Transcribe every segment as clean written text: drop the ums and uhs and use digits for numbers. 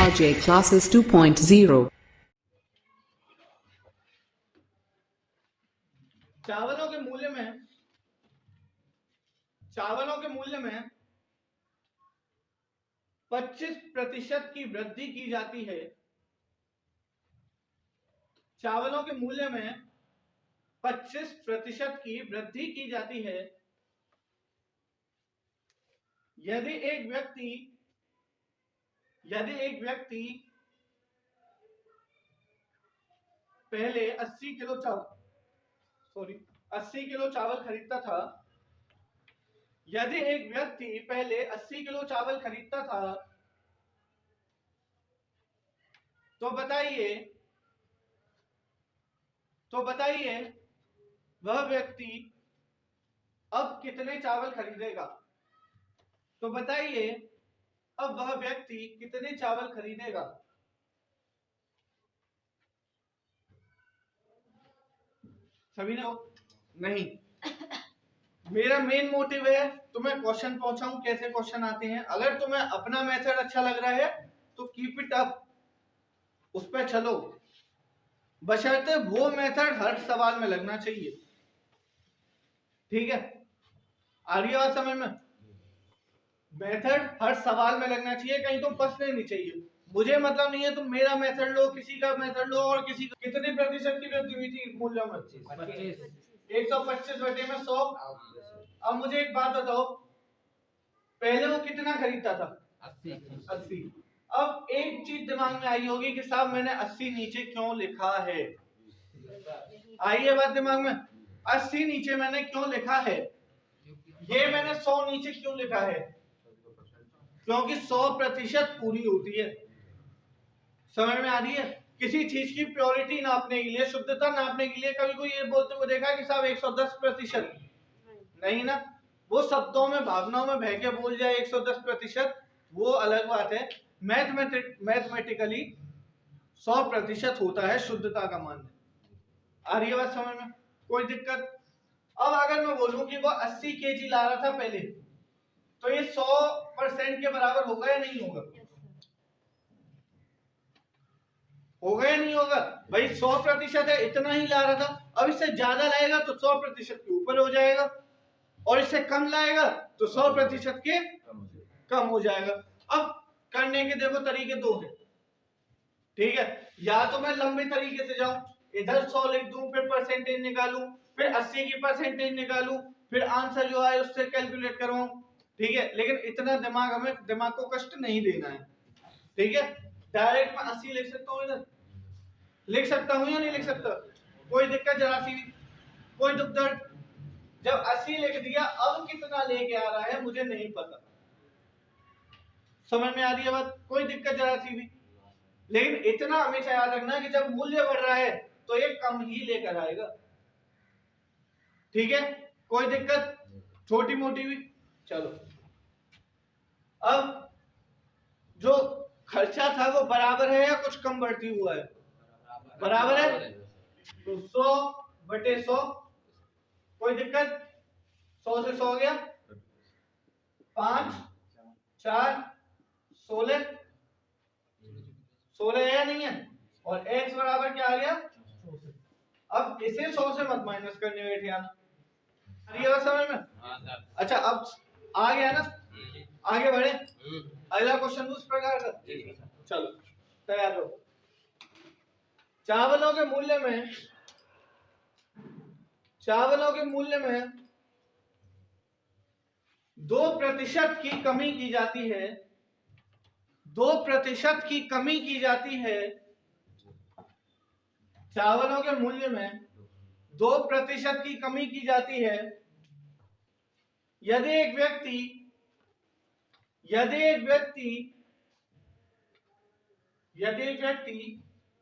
RJ Classes 2.0 चावलों के मूल्य में 25% की वृद्धि की जाती है। चावलों के मूल्य में 25% की वृद्धि की जाती है यदि एक व्यक्ति पहले 80 किलो चावल खरीदता था। यदि एक व्यक्ति पहले 80 किलो चावल खरीदता था तो बताइए वह व्यक्ति अब कितने चावल खरीदेगा। तो बताइए अब वह व्यक्ति कितने चावल खरीदेगा। सभी ने नहीं, मेरा मेन मोटिव है तुम्हें क्वेश्चन पहुंचाऊं, कैसे क्वेश्चन आते हैं। अगर तुम्हें अपना मेथड अच्छा लग रहा है तो कीप इट अप, उस पर चलो, बशर्ते वो मेथड हर सवाल में लगना चाहिए। ठीक है, आ रही है बात समझ में? मेथड हर सवाल में लगना चाहिए, कहीं तुम फंसने नहीं चाहिए। मुझे मतलब नहीं है तुम मेरा मेथड लो, किसी का मेथड लो और किसी का। कितने प्रतिशत की वृद्धि हुई थी मूल्य में? 125 बटे में 100। अब मुझे एक बात बताओ, पहले वो कितना खरीदता था? 80। अब एक चीज दिमाग में आई होगी कि साहब मैंने 80 नीचे क्यों लिखा है। आई है बात दिमाग में? 80 नीचे मैंने क्यों लिखा है, ये मैंने 100 नीचे क्यों लिखा है? क्योंकि 100% पूरी होती है। समझ में आ रही है? किसी चीज की प्योरिटी नापने के लिए, शुद्धता नापने के लिए कभी कोई ये बोलते हुए देखा कि साहब 110%? नहीं ना। वो शब्दों में भावनाओं में बह के बोल जाए 110%, वो अलग बात है। मैथमेटिकली 100% होता है शुद्धता का मान। आ रही है बात समझ में? कोई दिक्कत? अब अगर मैं बोलूं कि वो 80 kg ला रहा था पहले, तो ये 100% के बराबर होगा या नहीं होगा? होगा या नहीं होगा? भाई 100% है, इतना ही ला रहा था। अब इससे ज्यादा लाएगा तो 100% के ऊपर हो जाएगा, और इससे कम लाएगा तो 100% के कम हो जाएगा। अब करने के देखो तरीके दो हैं। ठीक है, या तो मैं लंबे तरीके से जाऊं, इधर 100 लिख दूं, फिर परसेंटेज निकालूं, फिर 80 की परसेंटेज निकालूं, फिर आंसर जो आए उससे कैलकुलेट करवाऊं। ठीक है, लेकिन इतना दिमाग को कष्ट नहीं देना है। ठीक है, डायरेक्ट मैं 80 लिख सकता हूं, इधर लिख सकता हूं या नहीं लिख सकता? कोई दिक्कत जरा सी भी, कोई दुख दर्द? जब 80 लिख दिया, अब कितना लेके आ रहा है मुझे नहीं पता। समझ में आ रही है बात? कोई दिक्कत जरा सी भी? लेकिन इतना हमेशा याद रखना कि जब मूल्य बढ़ रहा है तो ये कम ही लेकर आएगा। ठीक है, कोई दिक्कत छोटी मोटी भी? चलो, अब जो खर्चा था वो बराबर है या कुछ कम बढ़ती हुआ है? बराबर है, तो 100 बटे 100। कोई दिक्कत? 100 से 100 गया, 5 4 16 16 है या नहीं है? और x बराबर क्या आ गया? अब इसे 100 से मत माइनस करने बैठे आना। समझ में? अच्छा, अब आ गया ना, आगे बढ़े। अगला क्वेश्चन उस प्रकार का, चलो तैयार हो। चावलों के मूल्य में 2% की कमी की जाती है। 2% की कमी की जाती है। चावलों के मूल्य में 2% की कमी की जाती है यदि एक व्यक्ति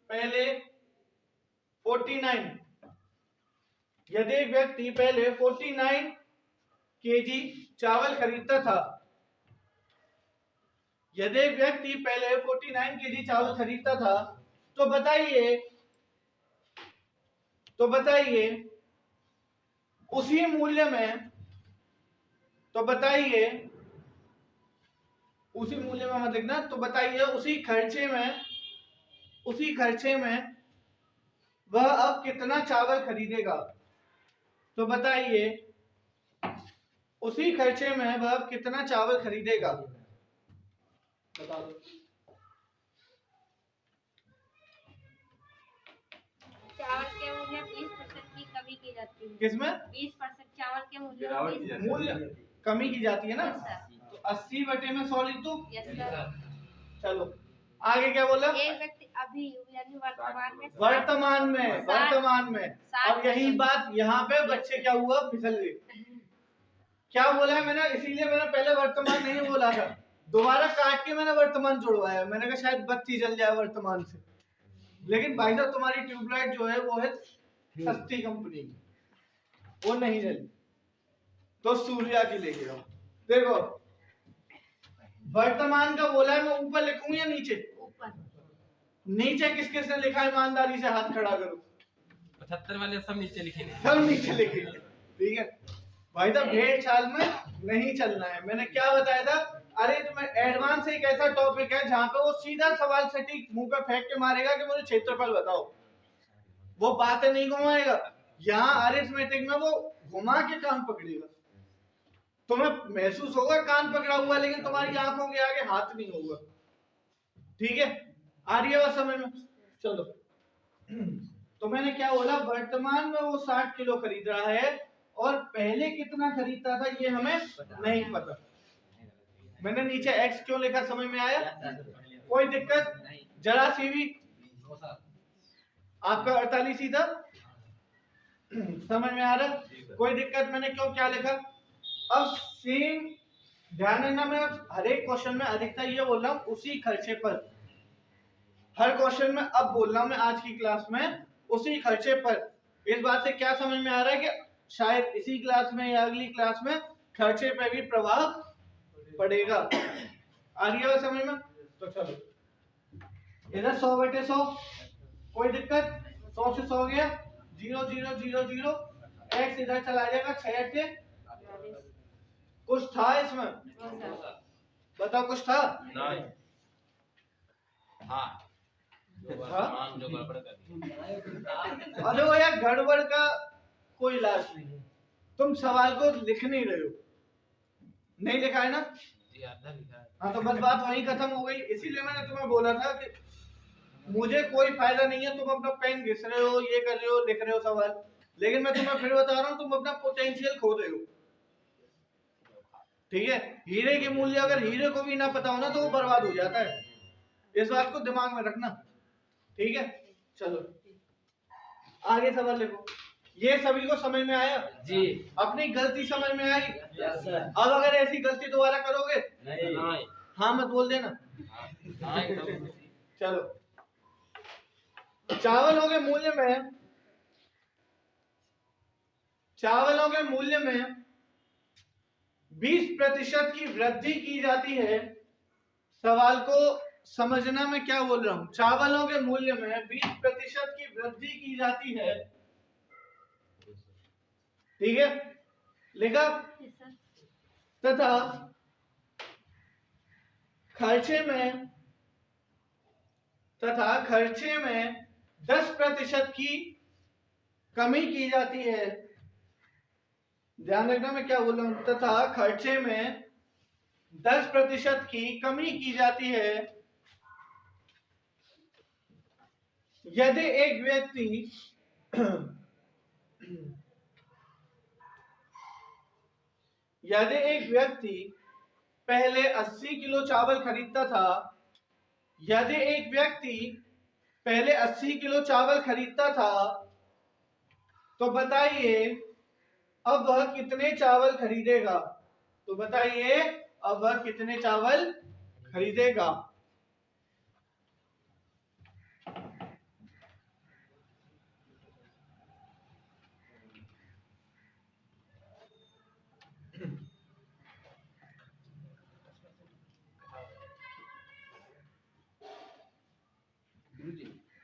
पहले 49 केजी चावल खरीदता था। यदि एक व्यक्ति पहले 49 केजी चावल खरीदता था, तो बताइए उसी मूल्य में उसी मूल्य में मत लिखना। तो बताइए उसी खर्चे में वह अब कितना चावल खरीदेगा। तो बताइए उसी खर्चे में वह अब कितना चावल खरीदेगा, बता दो। चावल के मूल्य 20% की कमी की जाती है। किसमें? 20% चावल के मूल्य कमी की जाती है ना। Yes, sir. तो 80 बटे में 100 लिख दूं। Yes sir. चलो आगे क्या बोला? एक व्यक्ति अभी यानी वर्तमान में अब यही बात यहाँ पे बच्चे क्या हुआ, फिसल गए। क्या बोला है मैंने, इसीलिए मैंने पहले वर्तमान नहीं बोला था, दोबारा काट के मैंने वर्तमान जुड़वाया। मैंने कहा शायद बत्ती जल जाए वर्तमान से, लेकिन भाई साहब तुम्हारी ट्यूबलाइट जो है वो है सस्ती कंपनी की, वो नहीं जली, तो सूर्या की लेके जाओ। देखो वर्तमान का बोला है, मैं ऊपर लिखूं या नीचे? ऊपर। नीचे किस किस ने लिखा है, ईमानदारी से हाथ खड़ा करो। 75 वाले सब नीचे लिखेंगे, सब नीचे लिखेंगे, ठीक है भाई साहब। भेड़ चाल में नहीं चलना है। मैंने क्या बताया था, अरे तुम्हें एडवांस एक ऐसा टॉपिक है जहां पे वो सीधा सवाल सटीक मुंह पे फेंक के मारेगा कि मुझे क्षेत्रफल बताओ, वो बातें नहीं घुमाएगा। यहाँ अरिथमेटिक में वो घुमा के कान पकड़ेगा, तुम्हें महसूस होगा कान पकड़ा हुआ, लेकिन तुम्हारी आंखों के आगे हाथ नहीं होगा, ठीक है। आ रही है बात समझ में? चलो तो मैंने क्या बोला, वर्तमान में वो 60 किलो खरीद रहा है और पहले कितना खरीदता था ये हमें नहीं पता। मैंने नीचे x क्यों लिखा, समझ में आया? कोई दिक्कत जरा सी भी? आपका 48 ही था, समझ में आ रहा? कोई दिक्कत? मैंने क्यों क्या लिखा? अब सेम ध्यान रखना, मैं हर एक क्वेश्चन में अधिकतर ये बोल रहा हूँ उसी खर्चे पर, हर क्वेश्चन में अब बोल रहा हूँ मैं आज की क्लास में उसी खर्चे पर। इस बात से क्या समझ में आ रहा है कि शायद इसी क्लास में या अगली क्लास में खर्चे पे भी प्रभाव पड़ेगा। आ रही है समझ में? तो चलो इधर 100 बटे 100, कोई दिक्कत? 100 से 100 गया, 0 0 0 0, x इधर चला जाएगा, 6 8 कुछ था इसमें? बताओ कुछ था? नहीं। हाँ जो गड़बड़ कर दिया। अरे वो यार गड़बड़ का कोई इलाज नहीं है, तुम सवाल को लिख नहीं रहे हो, नहीं लिखा है ना? जी आधा लिखा है। हाँ तो बस बात वहीं खत्म हो गई। इसीलिए मैंने तुम्हें बोला था कि मुझे कोई फायदा नहीं है तुम अपना पेन घिस रहे हो, ये कर रहे हो, लिख रहे हो सवाल, लेकिन मैं तुम्हें फिर बता रहा हूँ तुम अपना पोटेंशियल खो रहे हो, ठीक है। हीरे के मूल्य अगर हीरे को भी ना पता हो ना तो वो बर्बाद हो जाता है, इस बात को दिमाग में रखना, ठीक है। चलो आगे सवाल लिखो। ये सभी को समझ में आया जी? अपनी गलती समझ में आई? Yes sir. अब अगर ऐसी गलती दोबारा करोगे नहीं। हाँ मत बोल देना। चलो चावलों के मूल्य में 20% की वृद्धि की जाती है। सवाल को समझना मैं क्या बोल रहा हूं, चावलों के मूल्य में 20% की वृद्धि की जाती है, ठीक है, लिखा। तथा खर्चे में 10% की कमी की जाती है। ध्यान रखना मैं क्या बोल रहा हूं, तथा खर्चे में 10% की कमी की जाती है यदि एक व्यक्ति पहले 80 किलो चावल खरीदता था, यदि एक व्यक्ति पहले 80 किलो चावल खरीदता था, तो बताइए अब वह कितने चावल खरीदेगा। तो बताइए अब वह कितने चावल खरीदेगा।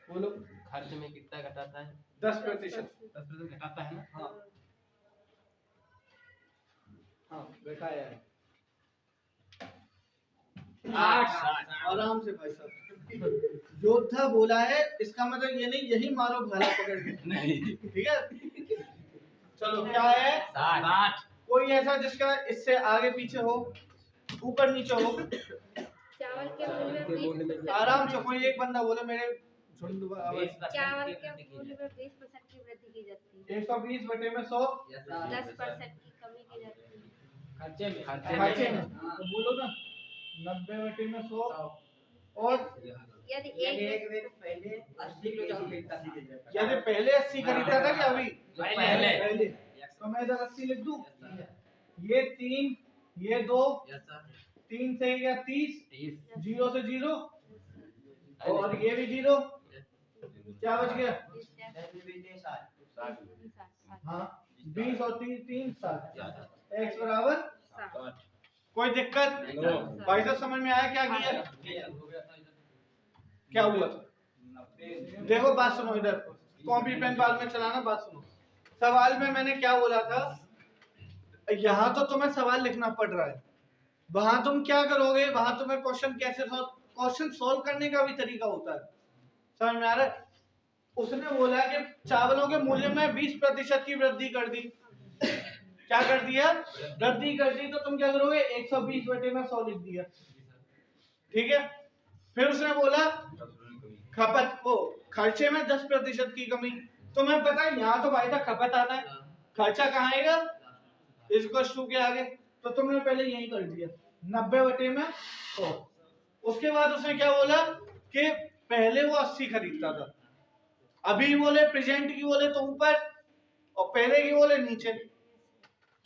बोलो। खर्च में कितना घटाता है? 10%। 10% घटाता है ना? हाँ हाँ बैठाया है। आराम से भाई साहब। योद्धा बोला है, इसका मतलब ये नहीं यही मारो भाला पकड़ के, नहीं ठीक है। चलो क्या है, 60। कोई ऐसा जिसका इससे आगे पीछे हो, ऊपर नीचे हो। चावल के मूल्य में 20% आराम से कोई एक बंदा बोले, मेरे झुंड चावल के मूल्य में 20% की वृद्धि की जाती है। 120 बटे में 100 10% की कमी की जाती है। खर्चे में, तो बोलो ना 90 बटे में 100। और यदि पहले 80 खरीदा था क्या अभी? पहले तो मैं इधर 80 लिख दूं। ये 3, ये 2, 3 से गया 30, 0 से 0, और ये भी 0, क्या बच गया? हाँ 20 और 3 60, x बराबर 60। कोई दिक्कत भाई साहब? समझ में आया क्या किया, क्या हुआ? देखो बात सुनो, इधर कॉपी पेन बाद में चलाना, बात सुनो। सवाल में मैंने क्या बोला था, यहाँ तो तुम्हें सवाल लिखना पड़ रहा है, वहां तुम क्या करोगे, वहां तुम्हें क्वेश्चन सॉल्व करने का भी तरीका होता है। समझ में आ रहा है? उसने बोला कि चावलों के मूल्य में 20% की वृद्धि कर दी। क्या कर दिया? वृद्धि कर दी। तो तुम क्या करोगे, 120 बटे में 100 लिख दिया, ठीक है। फिर उसने बोला खपत को खर्चे में 10% की कमी। तो मैं पता है यहाँ तो भाई साहब खपत आता है, खर्चा कहाँ आएगा, इसको टू के आगे। तो तुमने पहले यही कर दिया 90 बटे में 100। उसके बाद उसने क्या बोला कि पहले वो 80 खरीदता था, अभी बोले प्रेजेंट की बोले तो ऊपर, और पहले की बोले नीचे।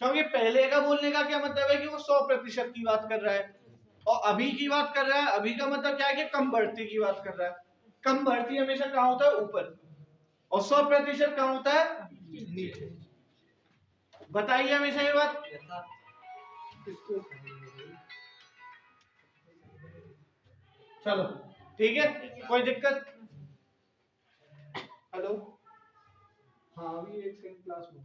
क्योंकि पहले का बोलने का क्या मतलब है कि वो 100% की बात कर रहा है, और अभी की बात कर रहा है। अभी का मतलब क्या है कि कम बढ़ती की बात कर रहा है। कम बढ़ती हमेशा कहाँ होता है, ऊपर, और 100% कहाँ होता है, नीचे। बताइए हमेशा ये बात। चलो ठीक है, कोई दिक्कत? हेलो, हाँ अभी एक सेकंड क्लास में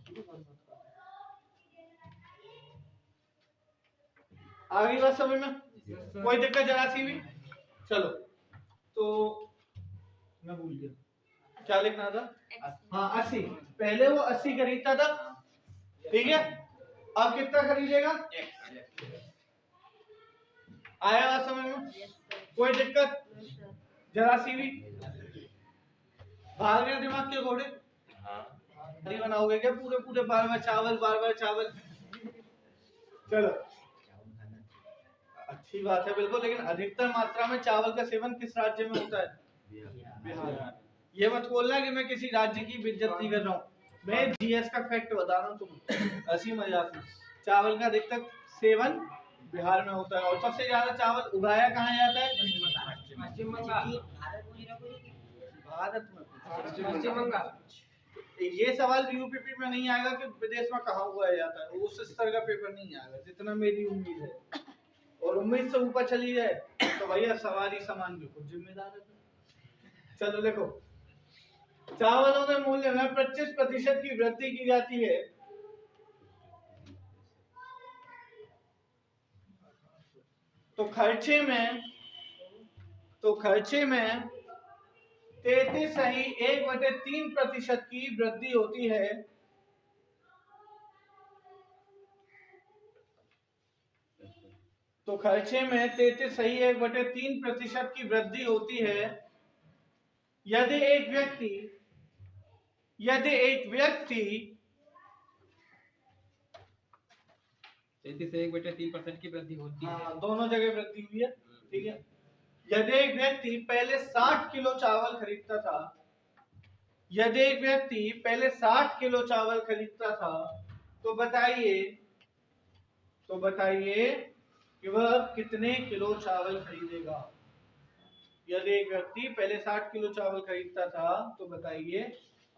आ गई बात समझ में? कोई दिक्कत जरा सी भी? चलो तो मैं भूल गया क्या लिखना था। हाँ 80, पहले वो 80 खरीदता था, ठीक है। अब कितना खरीदेगा? आया बात समझ में? कोई दिक्कत जरा सी भी? भाग गया दिमाग के घोड़े? बनाओगे क्या पूरे पूरे बार बार चावल? चलो अच्छी बात है बिल्कुल, लेकिन अधिकतर मात्रा में चावल का सेवन किस राज्य में होता है? बिहार। ये मत बोलना कि मैं किसी राज्य की बेइज्जती कर रहा हूँ, मैं जीएस का फैक्ट बता रहा हूँ तुम, हंसी मजाक में। चावल का अधिकतर सेवन बिहार में होता है, और सबसे ज्यादा चावल उगाया कहाँ जाता है? भारत में। ये सवाल यूपीपी में नहीं आएगा कि विदेश में कहाँ उगाया जाता है, उस स्तर का पेपर नहीं आएगा जितना मेरी उम्मीद है। और उम्मीद से ऊपर चली जाए तो भैया सवारी सामान के खुद जिम्मेदार है। चलो देखो, चावलों के मूल्य में 25% की वृद्धि की जाती है। तो खर्चे में 33.1/3% की वृद्धि होती है। तो खर्चे में 33.1/3% की वृद्धि होती है यदि एक व्यक्ति 33.1/3% की वृद्धि होती है। हाँ, दोनों जगह वृद्धि हुई है, ठीक है। यदि एक व्यक्ति पहले 60 किलो चावल खरीदता था, तो बताइए कि वह कितने किलो चावल खरीदेगा। यदि एक व्यक्ति पहले 60 किलो चावल खरीदता था, तो बताइए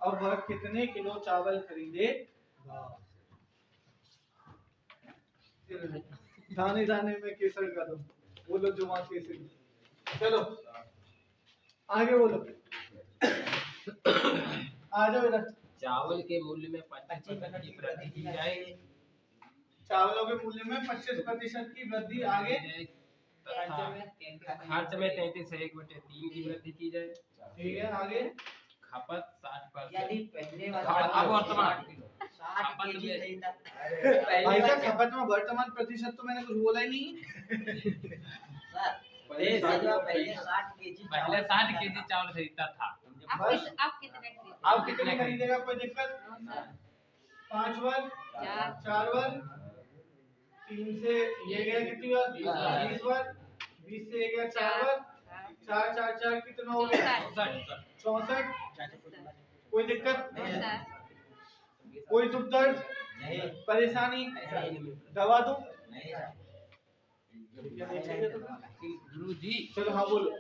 अब वह कितने किलो चावल खरीदेगा। दाने दाने में केसर का दम, बोलो जुमा केसरी। चलो आगे बोलो, आ जाओ इधर। चावल के मूल्य में 25% की वृद्धि की जाए। चावलों के मूल्य में 25% की वृद्धि आगे खर्च में 33 से 1/3 की वृद्धि की जाए। ठीक है, आगे। खपत 60%। यदि पहले अब वर्तमान खपत में भाई साहब, खपत में वर्तमान प्रतिशत तो मैंने कुछ बोला ही नहीं। पहले 60 केजी पहले 60 केजी चावल खरीदता था। आप कितने खरीदे? आप कितने खरीदेगा, कोई दिक्कत? 5 बार, 4 बार, 3 से ये गया कितनी बार? 20 बार, 20 से ये गया 4 बार, 4 4 4 कितना हो गया? 64। कोई दिक्कत? कोई दुख दर्द, परेशानी, दवा दूं? गुरु जी, चलो हाँ बोलो।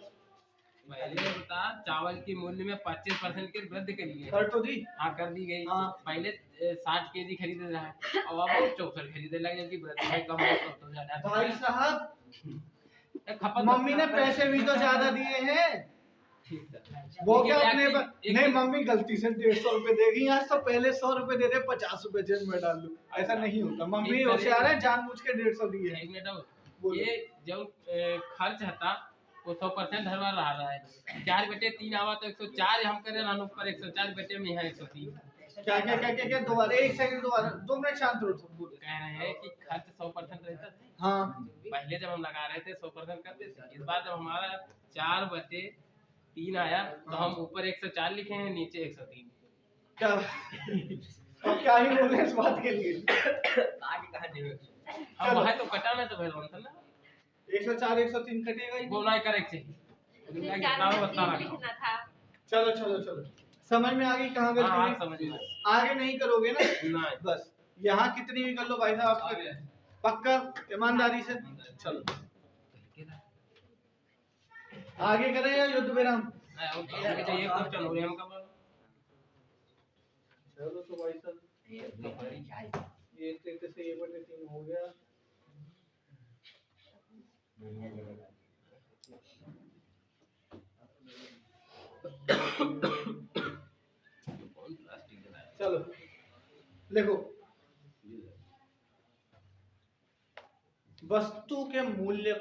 पहले बता, चावल की मूल्य में 25% की वृद्धि करी है। कर तो दी। हाँ, कर दी गई। हाँ। पहले 60 केजी खरीद रहा है, अब आप 64 खरीदने लगे, जबकि वृद्धि कम हो तो ज्यादा। भाई साहब, खपत मम्मी ने पैसे भी तो ज्यादा दिए हैं। ठीक है। वो क्या लेकिन अपने एक- नहीं, मम्मी गलती से 150 रुपए देगी, आज तो पहले 100 रुपए दे दे, 50 रुपए जेब में डाल दू। ऐसा नहीं होता, मम्मी एक होशियार है, जानबूझ के 150 दिए। एक मिनट और। बोलो। ये जब खर्च था वो 100% हर बार रहा है। 4/3 आवा तो 104 हम करे ना, ऊपर 104 में है 103। क्या क्या क्या क्या क्या दोबारा, एक सेकंड, दोबारा 2 मिनट शांत रहो। बोलो। कह रहे हैं कि खर्च 100% रहता था। हाँ, पहले जब हम लगा रहे थे 100% करते थे। इस बार जब हमारा 4/3 आया तो हम ऊपर 104 लिखे हैं, नीचे 103। क्या अब क्या ही बोले इस बात के लिए। अब वहाँ तो कटाना तो भैया था ना, 104 103 कटेगा ही। वो ना करेक्ट चाहिए। लिखना था। चलो चलो चलो, समझ में आ गई कहाँ गलती हाँ, है? समझ में आगे नहीं करोगे ना, नहीं। बस यहाँ कितनी भी कर लो भाई साहब, आपका पक्का ईमानदारी से। चलो आगे करें या युद्ध विराम? ये क्वेश्चन हो रहे हम कब। चलो तो भाई साहब, ये 33 से ये बटे 3 हो गया। चलो देखो, वस्तु के मूल्य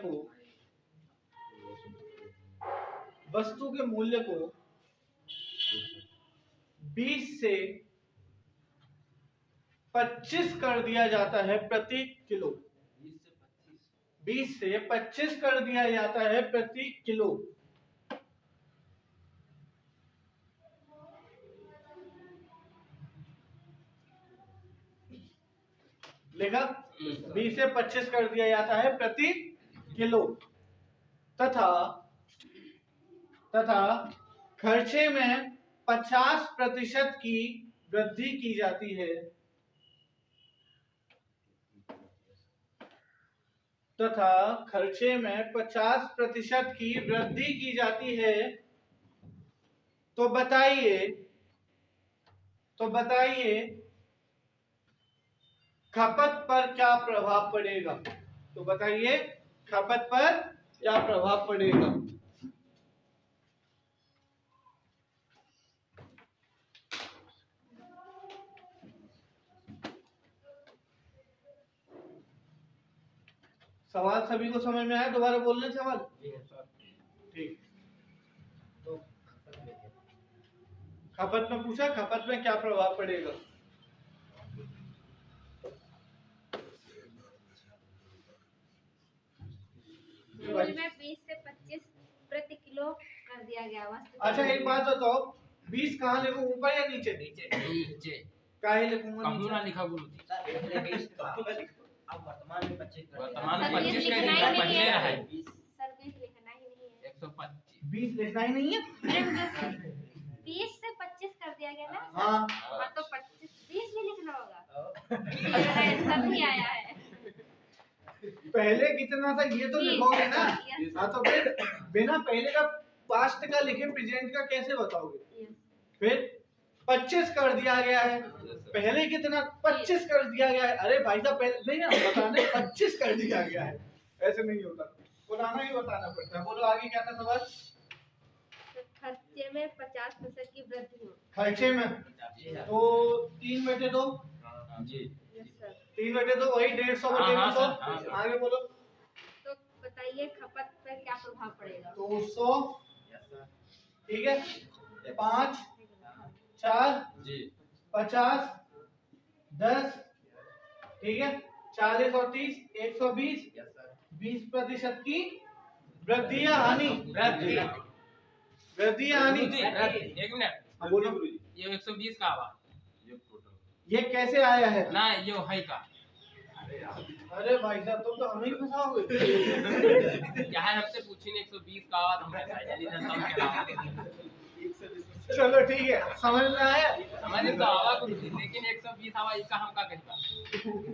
को 20 से 25 कर दिया जाता है प्रति किलो। 20 से 25 कर दिया जाता है प्रति किलो। लेखा 20 से 25 कर दिया जाता है प्रति किलो, तथा खर्चे में 50% की वृद्धि की जाती है, तथा खर्चे में 50% की वृद्धि की जाती है। तो बताइए खपत पर क्या प्रभाव पड़ेगा? तो बताइए खपत पर क्या प्रभाव पड़ेगा? सवाल सभी को समझ में आया? दोबारा बोलने सवाल। ठीक, तो खपत में पूछा, खपत में क्या प्रभाव पड़ेगा? मूल्य में 20 से 25 प्रति किलो कर दिया गया वस्तु। अच्छा एक बात बताओ, 20 कहाँ लिखूं, ऊपर या नीचे? नीचे काहे लिखूंगा कहूँ ना नीचे? लिखा गुरु जी। अब वर्तमान में 25 वर्तमान में सर, ये 25 लिखना ही का नहीं पहले है। रहा है सर 20 लिखना ही नहीं है। 125। 20 लिखना ही नहीं है। अरे मतलब 20 से 25 कर दिया गया ना। हाँ, हाँ तो 25 20 भी लिखना होगा। ये आंसर नहीं आया है। पहले कितना था ये तो लिखोगे ना। हाँ तो फिर बिना पहले का पास्ट का लिखे प्रेजेंट का कैसे बताओगे? फिर 25 कर दिया गया है, पहले कितना? 25 कर दिया गया है। अरे भाई साहब पहले नहीं ना बताने, 25 कर दिया गया है, ऐसे नहीं होता, बताना ही बताना पड़ता है। बोलो आगे क्या था सवाल? खर्चे में 50% की वृद्धि हो। खर्चे में तो 3/2, जी। Yes sir. 3/2 वही 150 हाँ, हाँ, 150। सर, हाँ। आगे बोलो। तो बताइए बताइए खपत पर क्या प्रभाव पड़ेगा। 200, ठीक है, 5, 4, जी 50, 10, ठीक है, 40 और 30, 120, 20% की वृद्धि या हानि? वृद्धि या हानि? एक मिनट, हाँ, बोलो गुरुजी। ये 120 का आवा ये कैसे आया है? ना, ये है का अरे भाई साहब, तुम तो हमें ही फंसाओगे। क्या है, हमसे पूछी नहीं 120 का आवा, तो हम कैसे जानी जनता में क्या आवा। चलो ठीक है, समझ में आया। हमारे तो आवा कुछ नहीं, लेकिन 120 आवा इसका हम का कहिबा।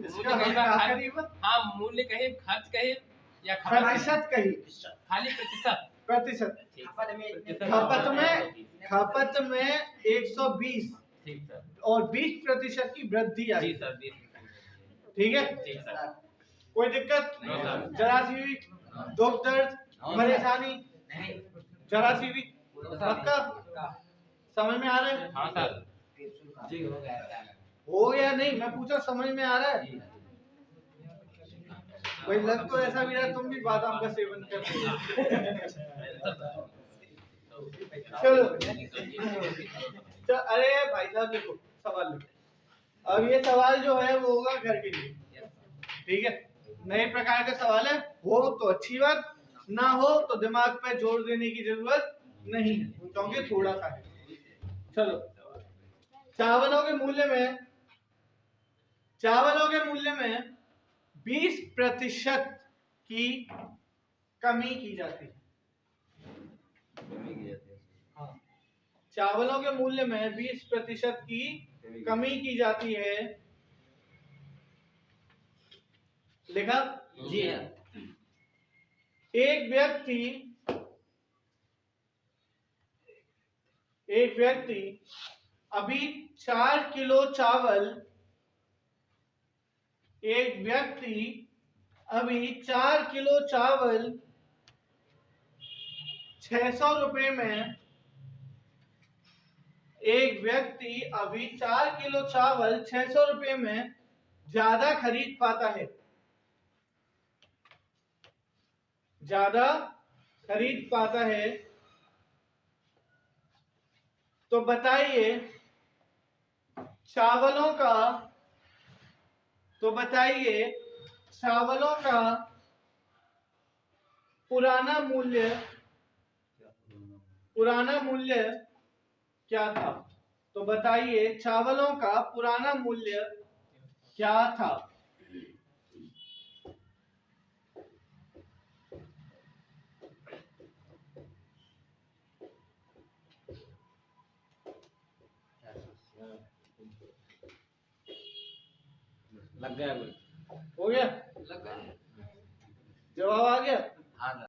इसका हम क्या करीब? हाँ, मूल्य कहे, खर्च कहे या खपत प्रतिशत कही, खाली प्रतिशत। प्रतिशत। खपत में इतने खपत में 120 ठीक सर, और 20% की वृद्धि आई। जी सर, 20 ठीक है, ठीक सर। कोई दिक्कत? No sir. जरा सी भी दुख दर्द परेशानी? नहीं जरा सी भी? पक्का समझ में आ रहा है? हाँ सर, जी हो गया। हो गया नहीं, मैं पूछा समझ में आ रहा है? भाई लग तो ऐसा भी रहा है तुम भी बादाम का सेवन कर रहे हो। चलो अरे भाई साहब देखो, सवाल लिखो। अब ये सवाल जो है वो होगा घर के लिए, ठीक है, नए प्रकार का सवाल है। हो तो अच्छी बात, ना हो तो दिमाग पे जोर देने की जरूरत नहीं है, क्योंकि थोड़ा सा है। चलो, चावलों के मूल्य में 20% की कमी की जाती है। हाँ, चावलों के मूल्य में 20% की कमी की जाती है। लिखा? जी एक व्यक्ति अभी 4 किलो चावल 600 रुपए में, एक व्यक्ति अभी 4 किलो चावल 600 रुपए में ज्यादा खरीद पाता है, तो बताइए चावलों का पुराना मूल्य क्या था? तो बताइए चावलों का पुराना मूल्य क्या था? लग गया हो गया? जवाब आ गया? हाँ